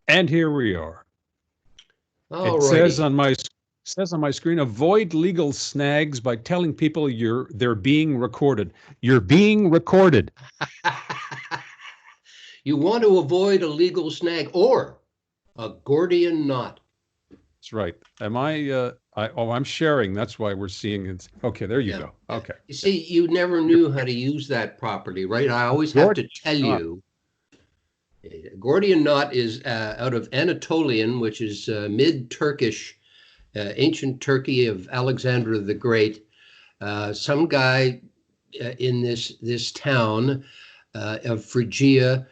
And here we are. All It says righty. on my screen, avoid legal snags by telling people they're being recorded. You're being recorded. You want to avoid a legal snag or a Gordian knot. That's right. Am I? I'm sharing. That's why we're seeing it. Okay, there you Yeah. go. Yeah. Okay. You see, you never knew how to use that properly, right? I always have to Gordian tell knot. you. Gordian knot is out of Anatolian, which is mid-Turkish, ancient Turkey of Alexander the Great. Some guy in this town of Phrygia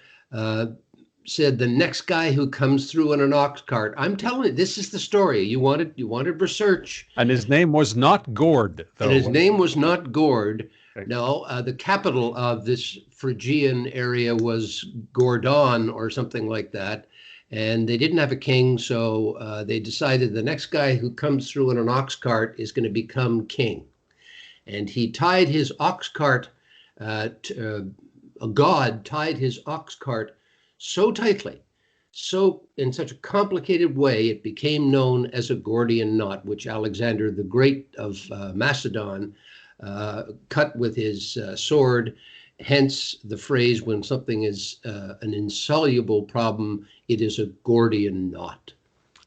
said the next guy who comes through in an ox cart. I'm telling you, this is the story. You wanted research, And his name was not Gord, and though. his name was not Gord. Okay. No, the capital of this Phrygian area was Gordon or something like that. And they didn't have a king, so they decided the next guy who comes through in an ox cart is going to become king. And he tied his ox cart, a god tied his ox cart so tightly, so in such a complicated way, it became known as a Gordian knot, which Alexander the Great of Macedon cut with his sword. Hence the phrase, when something is an insoluble problem, it is a Gordian knot.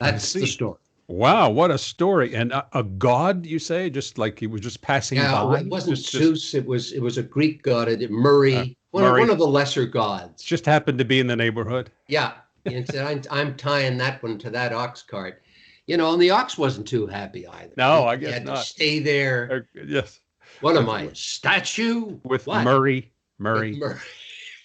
I That's the see. story. Wow, what a story! And a god, you say, just like he was just passing Yeah, by, it wasn't just Zeus. It was a Greek god, uh, Murray, one Murray of the lesser gods. just happened to be in the neighborhood. Yeah, and said I'm tying that one to that ox cart. And the ox wasn't too happy either. No, He, I he guess had to not. stay there. Yes, What am with I, a statue? with What? Murray. With Murray, Murray.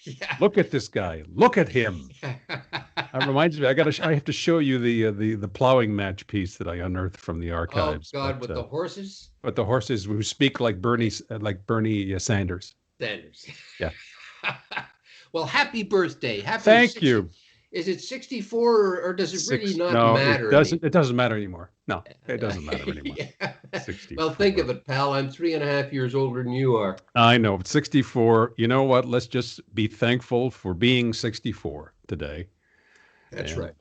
Yeah. look at this guy. Look at him. That reminds me. I have to show you the plowing match piece that I unearthed from the Oh archives. God, with the horses. But the horses who speak like Bernie Sanders. Sanders. Yeah. Well, happy birthday. Happy Thank 60. you. Is it 64 or does it really Six. not No, matter it doesn't matter anymore. No, it doesn't matter anymore. Yeah. Well, think 64. of it, pal. I'm 3.5 years older than you are. I know. 64. You know what? Let's just be thankful for being 64 today. That's And right.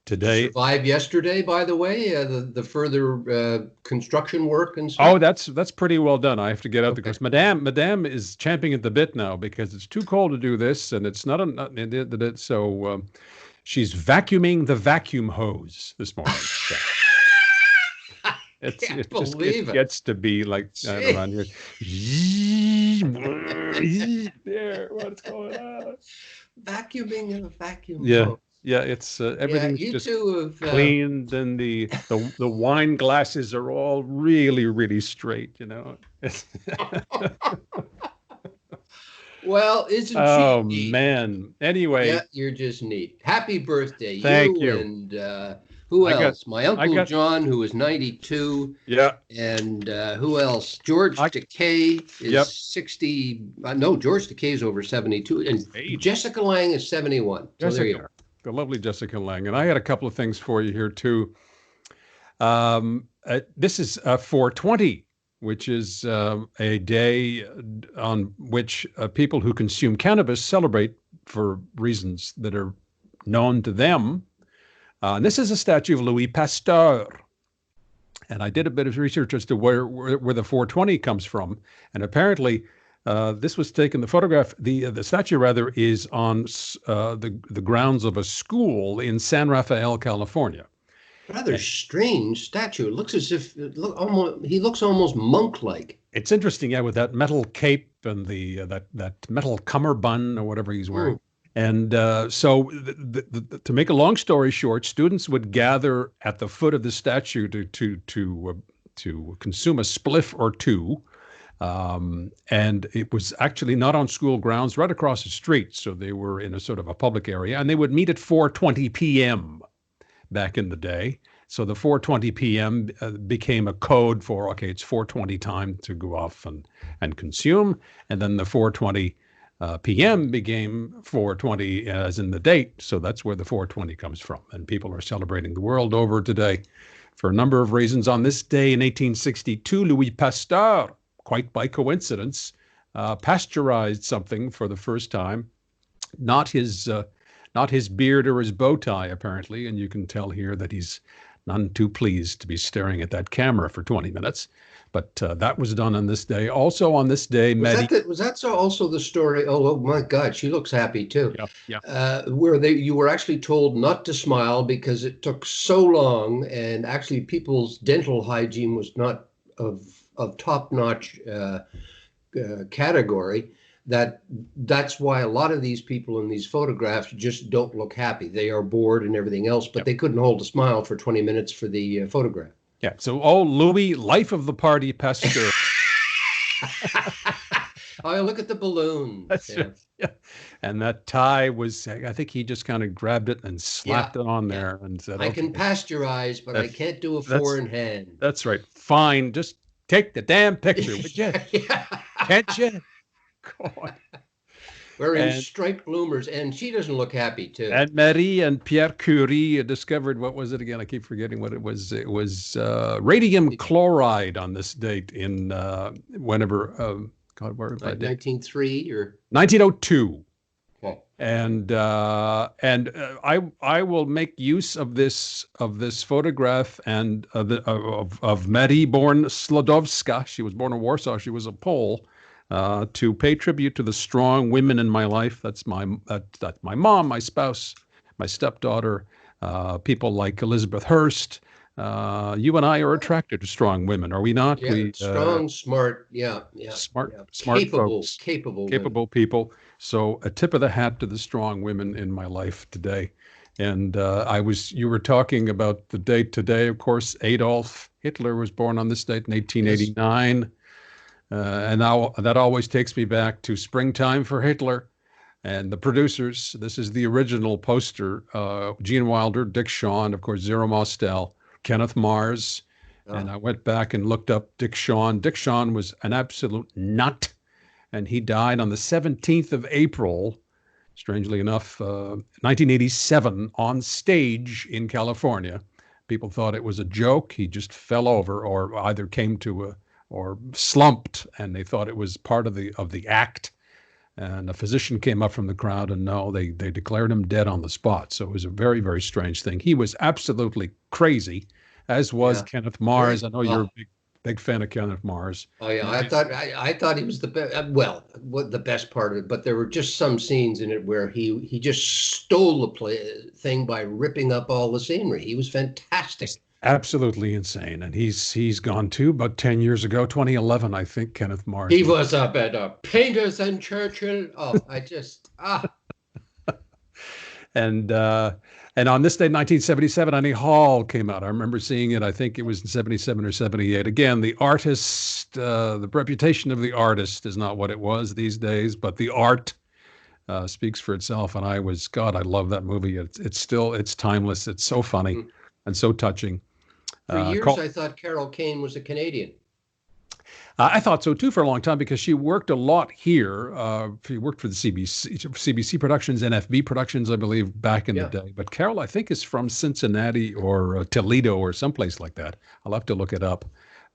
Did you today, survive yesterday, by the way? The further construction work and oh, stuff? that's pretty well done. I have to get out there Okay. because Madame is champing at the bit now because it's too cold to do this, and it's not so she's vacuuming the vacuum hose this morning. So Can't it believe it. gets to be like Gee. around here. There, what's going on? Vacuuming in a vacuum Yeah, hose. yeah. It's Yeah, everything's you just two have. cleaned, and the wine glasses are all really really straight. Well, isn't she Oh neat? man. Yeah, Anyway, you're just neat. Happy birthday, thank you you. and who I got else? My I Uncle got John, who is 92, yeah. and who else? George I Takei is Yep. 60. No, George Takei is over 72, and Age. Jessica Lang is 71. So there you Jessica, are. the lovely Jessica Lang, and I had a couple of things for you here too. This is 420, which is a day on which people who consume cannabis celebrate for reasons that are known to them. And this is a statue of Louis Pasteur. And I did a bit of research as to where the 420 comes from. And apparently, this was taken. The photograph, the statue rather, is on the grounds of a school in San Rafael, California. Rather strange statue. It looks as if he looks almost monk-like. It's interesting, yeah, with that metal cape and the that metal cummerbund or whatever he's wearing. Mm. And so, to make a long story short, students would gather at the foot of the statue to consume a spliff or two. And it was actually not on school grounds, right across the street. So they were in a sort of a public area, and they would meet at 4:20 p.m. back in the day. So the 4:20 p.m. Became a code for, okay, it's 4:20 time to go off and consume. And then the 4:20 p.m. became 4:20 as in the date. So that's where the 4:20 comes from. And people are celebrating the world over today for a number of reasons. On this day in 1862, Louis Pasteur, quite by coincidence, pasteurized something for the first time. Not his not his beard or his bow tie, apparently. And you can tell here that he's none too pleased to be staring at that camera for 20 minutes. But that was done on this day. Also on this day, Maddie. Was that so also the story? Oh my God, she looks happy too. Yeah, yeah. Where you were actually told not to smile because it took so long, and actually people's dental hygiene was not of top-notch category. That's why a lot of these people in these photographs just don't look happy. They are bored and everything else, but Yep. they couldn't hold a smile for 20 minutes for the photograph. Yeah. So, oh, Louis, life of the party, Pasteur. Oh, look at the balloons. That's Yeah. right. Yeah. And that tie was, I think he just kind of grabbed it and slapped it on there and said, I okay, can pasteurize, but I can't do a that's, four in hand. that's right. Fine. Just take the damn picture, would you? Yeah. Can't you? God. Wearing And, striped bloomers, and she doesn't look happy too. and Marie and Pierre Curie discovered, what was it again? I keep forgetting what it was. It was radium chloride on this date in whenever, God, where Like 1903 or 1902. okay. And I will make use of this photograph and of Marie born Slodowska. She was born in Warsaw. She was a Pole. To pay tribute to the strong women in my life. That's my mom, my spouse, my stepdaughter, people like Elizabeth Hurst. You and I are attracted to strong women, are we not? Yeah, We strong, smart, smart yeah. smart folks, Capable capable people. So a tip of the hat to the strong women in my life today. And you were talking about the date today. Of course, Adolf Hitler was born on this date in 1889. And now that always takes me back to Springtime for Hitler and the producers. This is the original poster. Gene Wilder, Dick Shawn, of course, Zero Mostel, Kenneth Mars. And I went back and looked up Dick Shawn. Dick Shawn was an absolute nut. And he died on the 17th of April, strangely enough, 1987, on stage in California. People thought it was a joke. He just fell over or either came to or slumped, and they thought it was part of the act. And a physician came up from the crowd, and no, they declared him dead on the spot. So it was a very, very strange thing. He was absolutely crazy, as was Kenneth Mars. I know you're a big fan of Kenneth Mars. Oh yeah, I thought he was the best. Well, what the best part of it, but there were just some scenes in it where he just stole the thing by ripping up all the scenery. He was fantastic. Absolutely insane. And he's gone too, about 10 years ago, 2011, I think, Kenneth Mars. He was a better painter than Churchill. Oh, And on this day, 1977, Annie Hall came out. I remember seeing it. I think it was in 77 or 78. Again, the artist, the reputation of the artist is not what it was these days, but the art speaks for itself. And I love that movie. It's timeless. It's so funny and so touching. For years, I thought Carol Kane was a Canadian. I thought so too for a long time because she worked a lot here. She worked for the CBC Productions, NFB Productions, I believe, back in the day. But Carol, I think, is from Cincinnati or Toledo or someplace like that. I'll have to look it up.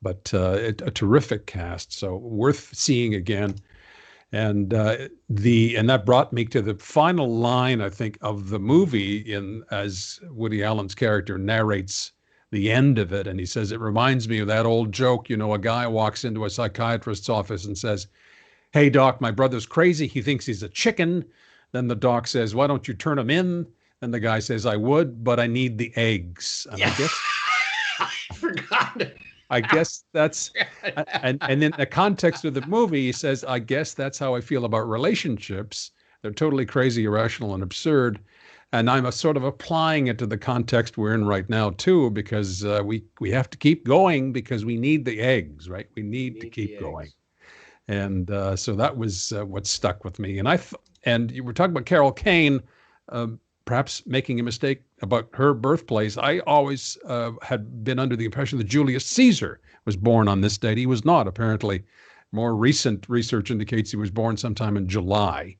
But a terrific cast, so worth seeing again. And that brought me to the final line, I think, of the movie as Woody Allen's character narrates the end of it. And he says, it reminds me of that old joke, a guy walks into a psychiatrist's office and says, "Hey, doc, my brother's crazy. He thinks he's a chicken." Then the doc says, "Why don't you turn him in?" And the guy says, "I would, but I need the eggs." And I guess I forgot it. I guess that's, and in the context of the movie, he says, "I guess that's how I feel about relationships. They're totally crazy, irrational, and absurd." And I'm sort of applying it to the context we're in right now too, because we have to keep going because we need the eggs, right? We need to keep going. And so that was what stuck with me. And you were talking about Carol Kane, perhaps making a mistake about her birthplace. I always had been under the impression that Julius Caesar was born on this date. He was not, apparently. More recent research indicates he was born sometime in July.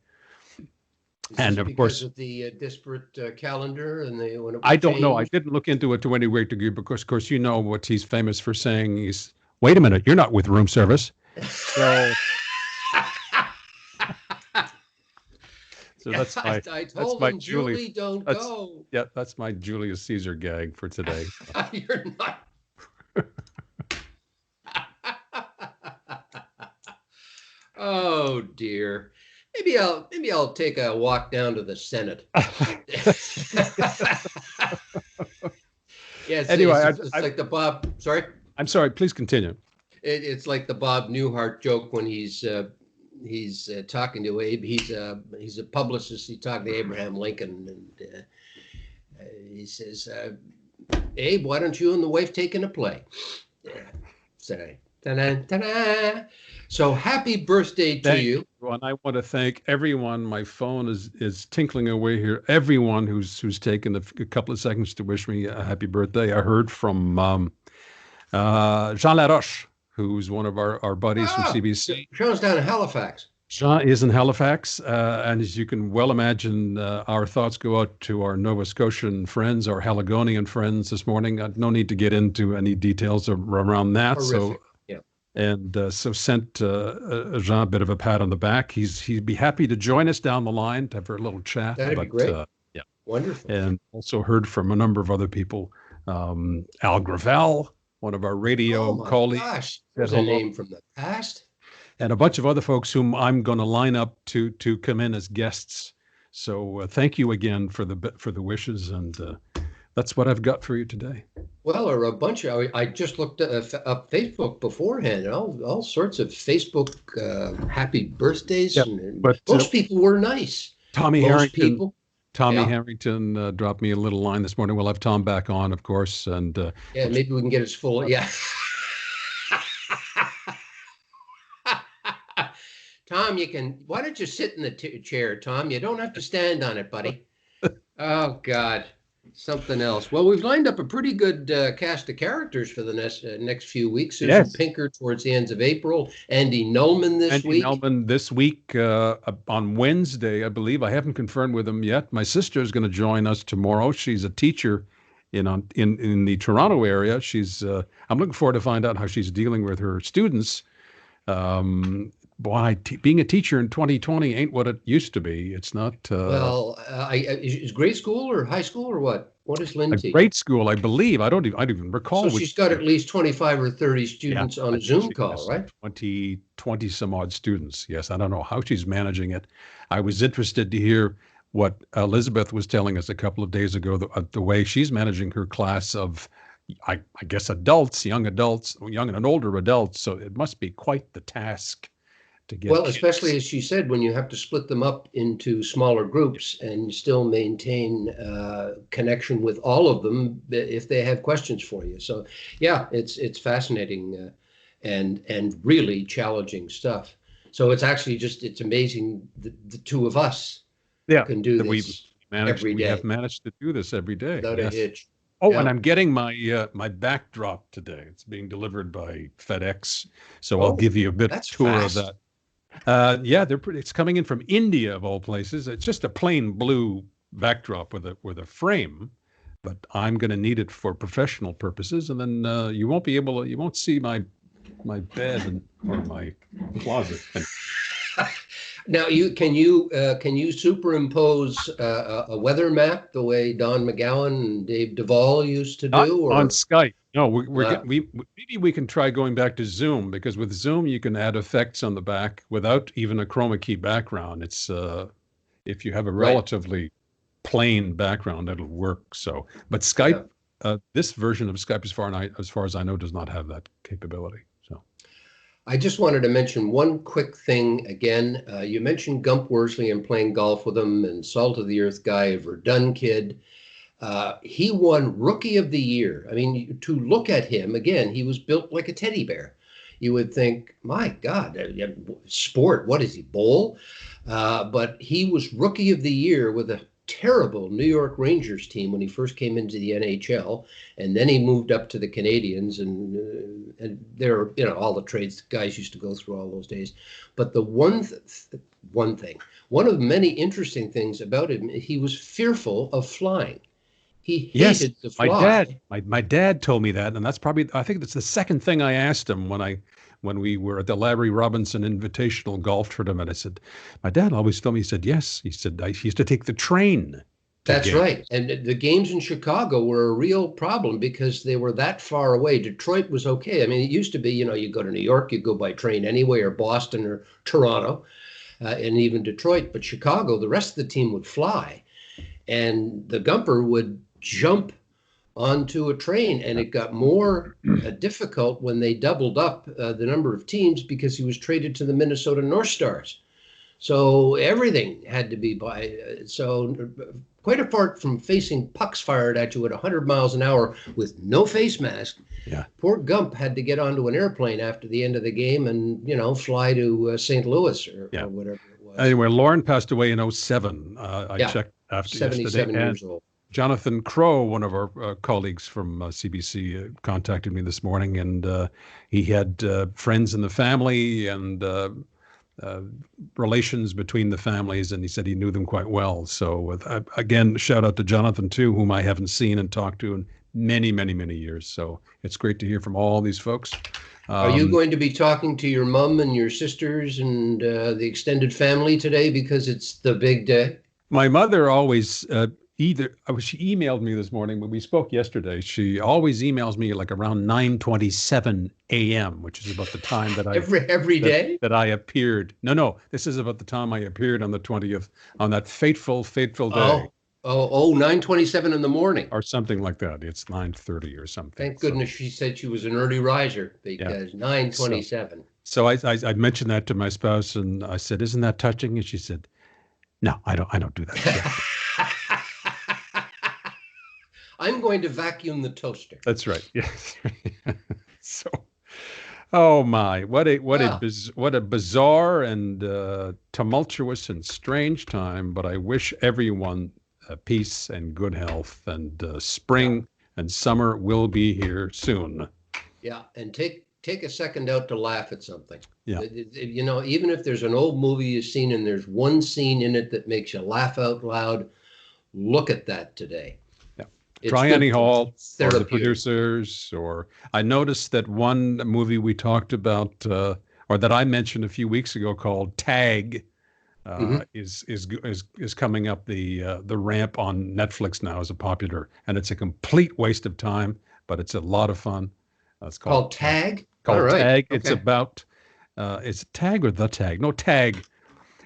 And of course, of the disparate calendar, and I don't know. I didn't look into it to any great degree because, of course, what he's famous for saying. Wait a minute, you're not with room service. So that's my I that's told my him, Julie. Julie, don't That's go. yeah, that's my Julius Caesar gag for today. So. You're not. Oh dear. Maybe I'll take a walk down to the Senate. Yeah, Anyway, it's like the Bob. Sorry, I'm sorry. Please continue. it's like the Bob Newhart joke when he's talking to Abe. He's a publicist. He's talking to Abraham Lincoln, and he says, "Abe, why don't you and the wife take in a play?" Yeah. Say, ta-da, ta-da. So happy birthday to Thank you. you, and I want to thank everyone. My phone is tinkling away here. Everyone who's taken a couple of seconds to wish me a happy birthday. I heard from Jean Laroche, who's one of our buddies from Ah, CBC. Sean's down in Halifax. Jean is in Halifax, and as you can well imagine, our thoughts go out to our Nova Scotian friends, our Haligonian friends this morning. No need to get into any details around that. So Horrific. Yeah, and so sent Jean a bit of a pat on the back. He'd be happy to join us down the line to have a little chat. that'd be But great. yeah, Wonderful. and also heard from a number of other people. Al Gravel, one of our Oh radio my colleagues, gosh, said there's a hello, name from the past. and a bunch of other folks whom I'm going to line up to come in as guests. So thank you again for the wishes, and that's what I've got for you today. Well, or a bunch of, I just looked up Facebook beforehand, and all sorts of Facebook happy birthdays. Yep. And But most people were nice. Tommy Most Harrington, people. Tommy Yeah. Harrington dropped me a little line this morning. We'll have Tom back on, of course, and Yeah, maybe we can get his full. Yeah. Tom, why don't you sit in the chair, Tom? You don't have to stand on it, buddy. Oh, God. Something else. Well, we've lined up a pretty good cast of characters for the next few weeks. Susan yes, Pinker towards the ends of April. Andy Nullman this Andy week. Melman this week on Wednesday, I believe. I haven't confirmed with him yet. My sister is going to join us tomorrow. She's a teacher in the Toronto area. I'm looking forward to find out how she's dealing with her students. Being a teacher in 2020 ain't what it used to be. It's not. Well, is grade school or high school or what? What does Lynn A teach? grade school, I believe. I don't even recall. So she's got at least 25 or 30 Yeah, students I on a think Zoom she call, has right? 20 some odd students. Yes, I don't know how she's managing it. I was interested to hear what Elizabeth was telling us a couple of days ago, the way she's managing her class of, I guess, young adults, young and older adults. So it must be quite the task to get Well, kids. especially as she said, when you have to split them up into smaller groups and still maintain connection with all of them if they have questions for you. So, yeah, it's fascinating and really challenging stuff. So it's amazing the two of us Yeah, can do that this every we have day managed to do this every day. without a Yes. hitch. Oh, and Yeah. I'm getting my backdrop today. It's being delivered by FedEx, so I'll Oh, give you a bit of that's tour of fast. that. Yeah, they're pretty. It's coming in from India of all places. It's just a plain blue backdrop with a frame, but I'm going to need it for professional purposes, and then you won't see my bed or my closet. Now, can you superimpose a weather map the way Don McGowan and Dave Duvall used to Not do, on or Skype. No, uh, maybe we can try going back to Zoom, because with Zoom you can add effects on the back without even a chroma key background. It's if you have a right? relatively plain background, it'll work. So, but Yeah. Skype, this version of Skype, as far as I know, does not have that capability. So, I just wanted to mention one quick thing again. You mentioned Gump Worsley and playing golf with him, and Salt of the Earth guy, Verdun kid. He won Rookie of the Year. I mean, to look at him again, he was built like a teddy bear. You would think, my God, sport, what is he, bowl? But he was Rookie of the Year with a terrible New York Rangers team when he first came into the NHL, and then he moved up to the Canadians, and there, all the trades guys used to go through all those days. But the one of many interesting things about him, he was fearful of flying. He yes, hated to my dad, fly. my dad told me that, and I think that's the second thing I asked him when we were at the Larry Robinson Invitational Golf Tournament. I said, my dad always told me, he said, yes. He said, I used to take the train to That's games. right. And the games in Chicago were a real problem because they were that far away. Detroit was okay. I mean, it used to be, you go to New York, you go by train anyway, or Boston or Toronto, and even Detroit. But Chicago, the rest of the team would fly, and the Gumper would jump onto a train, and it got more difficult when they doubled up the number of teams because he was traded to the Minnesota North Stars. So everything had to be by. So quite apart from facing pucks fired at you at 100 miles an hour with no face mask, Yeah. poor Gump had to get onto an airplane after the end of the game and, fly to St. Louis or whatever it was. Anyway, Lauren passed away in '07. I checked after yesterday. 77 years old. Jonathan Crow, one of our colleagues from CBC, contacted me this morning, and he had friends in the family and relations between the families, and he said he knew them quite well. So again, shout out to Jonathan too, whom I haven't seen and talked to in many, many, many years. So it's great to hear from all these folks. Are you going to be talking to your mom and your sisters and the extended family today because it's the big day? My mother always she emailed me this morning, but we spoke yesterday. She always emails me like around 9:27 a.m., which is about the time that every day that I appeared. No, this is about the time I appeared on the 20th, on that fateful day. 9:27 in the morning. Or something like that. It's 9:30 or something. Thank goodness she said she was an early riser because 9:27. So I mentioned that to my spouse, and I said, "Isn't that touching?" And she said, "No, I don't do that." I'm going to vacuum the toaster. That's right. Yes. So, oh my, what a bizarre and tumultuous and strange time. But I wish everyone peace and good health, and spring and summer will be here soon. Yeah, and take a second out to laugh at something. Yeah. Even if there's an old movie you've seen and there's one scene in it that makes you laugh out loud, look at that today. Trianni Hall, or the producers, or I noticed that one movie we talked about, or that I mentioned a few weeks ago, called Tag, is coming up the ramp on Netflix now as a popular, and it's a complete waste of time, but it's a lot of fun. It's called Tag. Called Tag. Okay. It's about it's Tag or The Tag? No, Tag,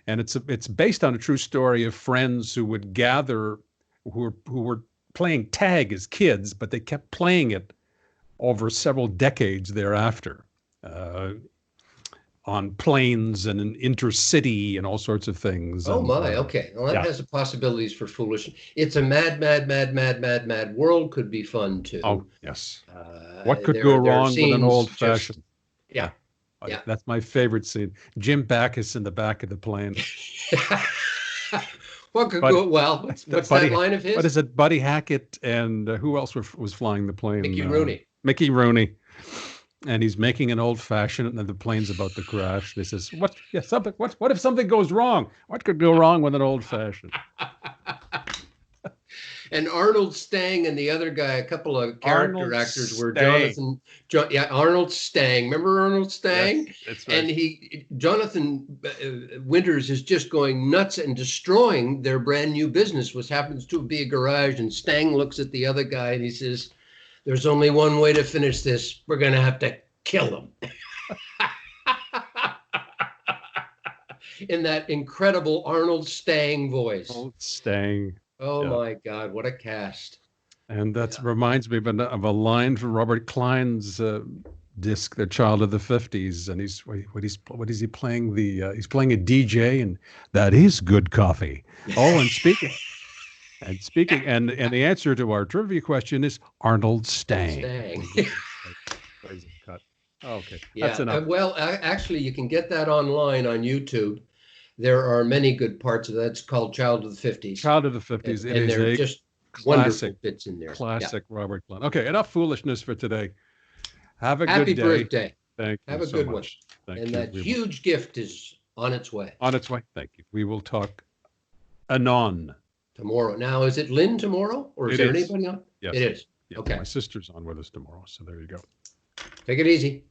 and it's based on a true story of friends who would gather, who were playing tag as kids, but they kept playing it over several decades thereafter, on planes and in intercity and all sorts of things. Oh my, okay. Well, that has the possibilities for foolishness. It's a mad world. Could be fun too. Oh yes. What could go wrong with an old fashioned? Yeah. That's my favorite scene. Jim Backus in the back of the plane. What could go well? What's that line of his? What is it? Buddy Hackett and who else was flying the plane? Mickey Rooney. And he's making an old fashioned, and then the plane's about to crash. He says, "What? Yeah, something. What if something goes wrong? What could go wrong with an old fashioned?" And Arnold Stang and the other guy, a couple of character actors, were Arnold Stang. Remember Arnold Stang? Yes, that's right. And Jonathan Winters is just going nuts and destroying their brand new business, which happens to be a garage. And Stang looks at the other guy and he says, "There's only one way to finish this. We're going to have to kill him." In that incredible Arnold Stang voice. Arnold Stang. Oh my God, what a cast. And that reminds me of a line from Robert Klein's disc, The Child of the 50s. And what is he playing? He's playing a DJ, and that is good coffee. Oh, and speaking and the answer to our trivia question is Arnold Stang. Cut. Okay, that's enough. Well, actually, you can get that online on YouTube. There are many good parts of that. It's called Child of the 50s. Child of the 50s. And they're just wonderful bits in there. Classic Robert Klein. Okay, enough foolishness for today. Have a good day. Happy birthday. Thank you. Have a so good much. one. And that huge gift is on its way. On its way. Thank you. We will talk anon. Tomorrow. Now, is it Lynn tomorrow? Or is there anybody on? Yes. It is. Yeah, okay. My sister's on with us tomorrow. So there you go. Take it easy.